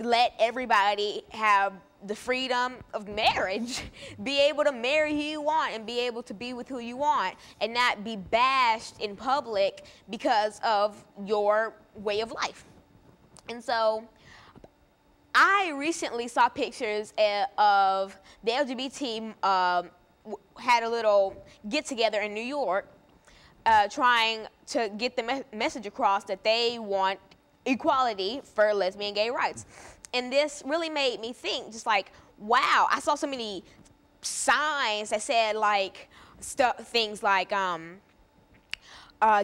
let everybody have the freedom of marriage, be able to marry who you want and be able to be with who you want and not be bashed in public because of your way of life. And so I recently saw pictures of the LGBT had a little get-together in New York trying to get the message across that they want equality for lesbian gay rights. And this really made me think, just like, wow, I saw so many signs that said like things like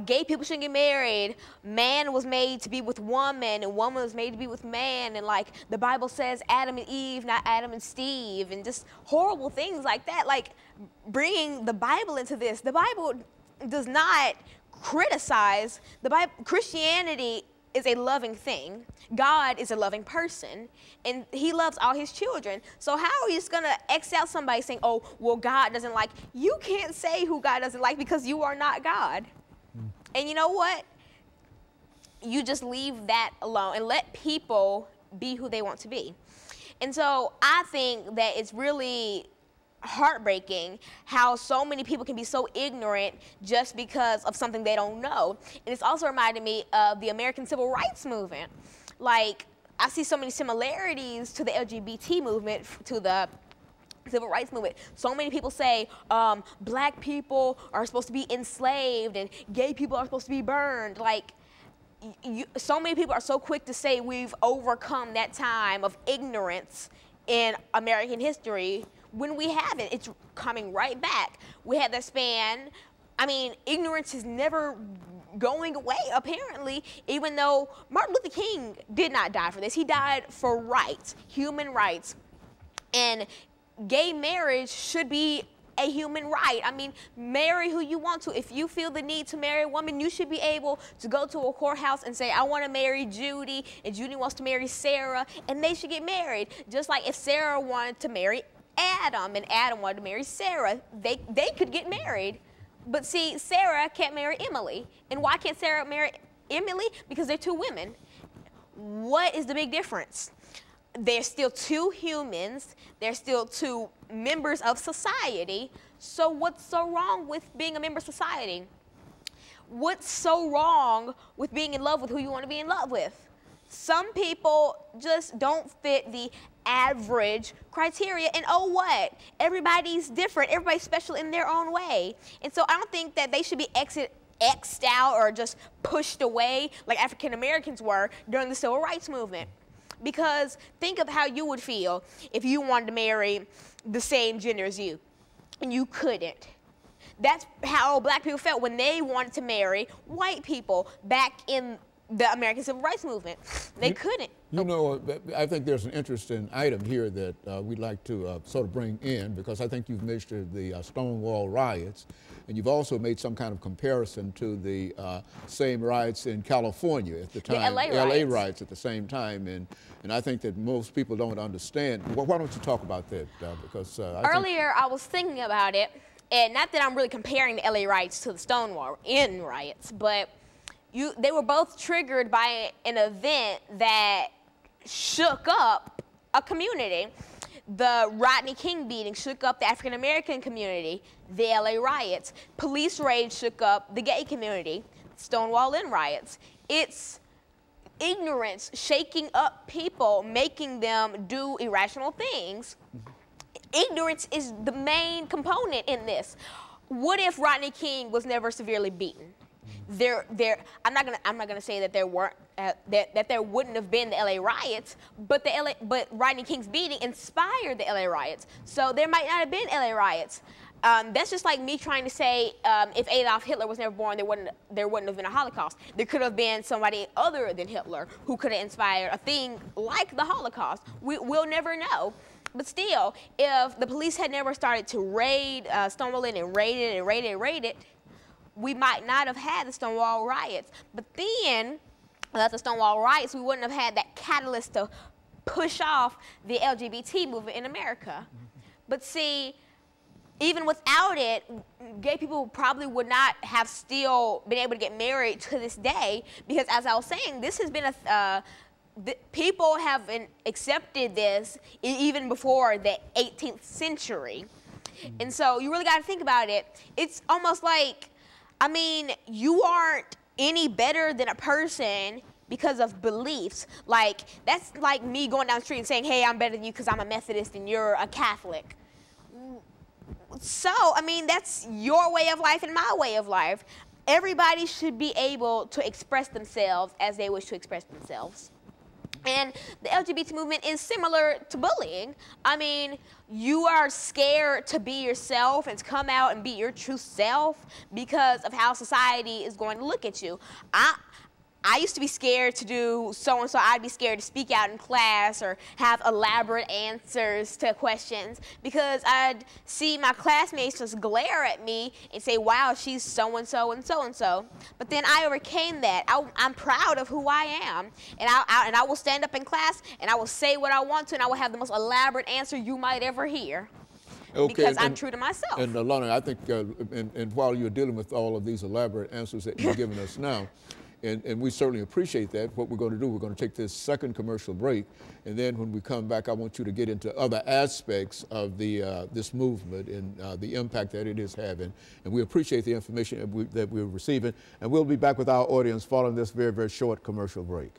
gay people shouldn't get married, man was made to be with woman, and woman was made to be with man, and like the Bible says Adam and Eve, not Adam and Steve, and just horrible things like that. Like bringing the Bible into this. The Bible does not criticize. The Bible, Christianity is a loving thing. God is a loving person, and he loves all his children. So how are you just gonna X out somebody saying, oh, well, God doesn't like? You can't say who God doesn't like because you are not God. And you know what? You just leave that alone and let people be who they want to be. And so I think that it's really heartbreaking how so many people can be so ignorant just because of something they don't know. And it's also reminded me of the American Civil Rights Movement. Like, I see so many similarities to the LGBT movement, to the Civil Rights Movement. So many people say black people are supposed to be enslaved and gay people are supposed to be burned. Like, so many people are so quick to say we've overcome that time of ignorance in American history when we haven't. It's coming right back. We had that span. I mean, ignorance is never going away, apparently, even though Martin Luther King did not die for this. He died for rights, human rights. And gay marriage should be a human right. I mean, marry who you want to. If you feel the need to marry a woman, you should be able to go to a courthouse and say, I want to marry Judy, and Judy wants to marry Sarah, and they should get married. Just like if Sarah wanted to marry Adam and Adam wanted to marry Sarah, they could get married. But see, Sarah can't marry Emily. And why can't Sarah marry Emily? Because they're two women. What is the big difference? They're still two humans. They're still two members of society. So what's so wrong with being a member of society? What's so wrong with being in love with who you want to be in love with? Some people just don't fit the average criteria, and oh what? Everybody's different. Everybody's special in their own way. And so I don't think that they should be X'd out or just pushed away like African Americans were during the Civil Rights Movement. Because think of how you would feel if you wanted to marry the same gender as you, and you couldn't. That's how black people felt when they wanted to marry white people back in the American Civil Rights Movement. They couldn't. You know, I think there's an interesting item here that we'd like to sort of bring in, because I think you've mentioned the Stonewall riots, and you've also made some kind of comparison to the same riots in California at the time, the LA riots at the same time, and I think that most people don't understand. Well, why don't you talk about that? Because earlier I was thinking about it, and not that I'm really comparing the LA riots to the Stonewall riots, but they were both triggered by an event that shook up a community. The Rodney King beating shook up the African American community. The LA riots. Police raids shook up the gay community. Stonewall riots. It's ignorance shaking up people, making them do irrational things. Ignorance is the main component in this. What if Rodney King was never severely beaten? I'm not gonna say that there weren't that there wouldn't have been the LA riots, but Rodney King's beating inspired the LA riots. So there might not have been LA riots. That's just like me trying to say if Adolf Hitler was never born, there wouldn't have been a Holocaust. There could have been somebody other than Hitler who could have inspired a thing like the Holocaust. We'll never know. But still, if the police had never started to raid Stonewall and raid it, we might not have had the Stonewall riots. But then, without the Stonewall riots, we wouldn't have had that catalyst to push off the LGBT movement in America. But see, even without it, gay people probably would not have still been able to get married to this day, because as I was saying, this has been people have accepted this even before the 18th century. And so you really got to think about it. It's almost like, I mean, you aren't any better than a person because of beliefs. Like, that's like me going down the street and saying, hey, I'm better than you because I'm a Methodist and you're a Catholic. So, I mean, that's your way of life and my way of life. Everybody should be able to express themselves as they wish to express themselves. And the LGBT movement is similar to bullying. I mean, you are scared to be yourself and to come out and be your true self because of how society is going to look at you. I used to be scared to do so-and-so. I'd be scared to speak out in class or have elaborate answers to questions because I'd see my classmates just glare at me and say, wow, she's so-and-so and so-and-so. But then I overcame that. I'm proud of who I am. And I will stand up in class and I will say what I want to and I will have the most elaborate answer you might ever hear. Okay, because I'm true to myself. And Alana, I think, and while you're dealing with all of these elaborate answers that you're giving us now, and we certainly appreciate that. What we're going to do, we're going to take this second commercial break, and then when we come back, I want you to get into other aspects of this movement and the impact that it is having. And we appreciate the information that we're receiving, and we'll be back with our audience following this very, very short commercial break.